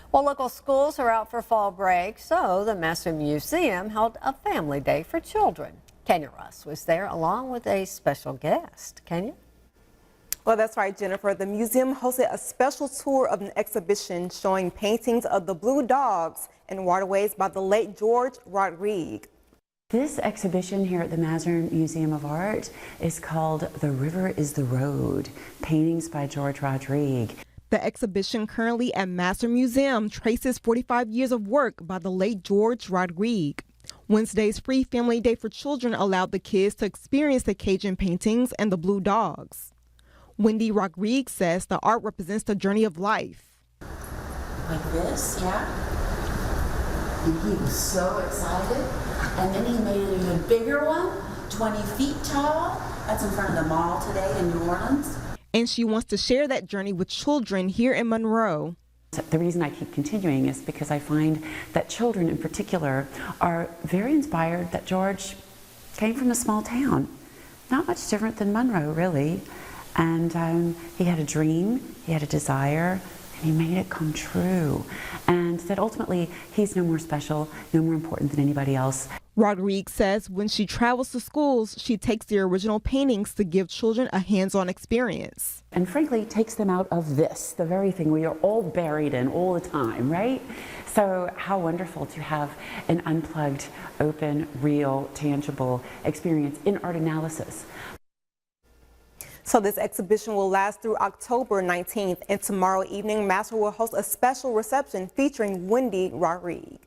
Well, local schools are out for fall break, so the Masur Museum held a family day for children. Kenya Russ was there along with a special guest. Kenya? Well, that's right, Jennifer. The museum hosted a special tour of an exhibition showing paintings of the blue dogs and waterways by the late George Rodrigue. This exhibition here at the Masur Museum of Art is called The River is the Road, paintings by George Rodrigue. The exhibition currently at Masur Museum traces 45 years of work by the late George Rodrigue. Wednesday's free family day for children allowed the kids to experience the Cajun paintings and the blue dogs. Wendy Rodrigue says the art represents the journey of life. Like this, yeah. And he was so excited. And then he made an even bigger one, 20 feet tall. That's in front of the mall today in New Orleans. And she wants to share that journey with children here in Monroe. The reason I keep continuing is because I find that children in particular are very inspired that George came from a small town. Not much different than Monroe, really. And he had a dream, he had a desire, and he made it come true. And that ultimately, he's no more special, no more important than anybody else. Rodrigue says when she travels to schools, she takes the original paintings to give children a hands-on experience. And frankly, takes them out of this, the very thing we are all buried in all the time, right? So how wonderful to have an unplugged, open, real, tangible experience in art analysis. So this exhibition will last through October 19th, and tomorrow evening, Masur will host a special reception featuring Wendy Rodrigue.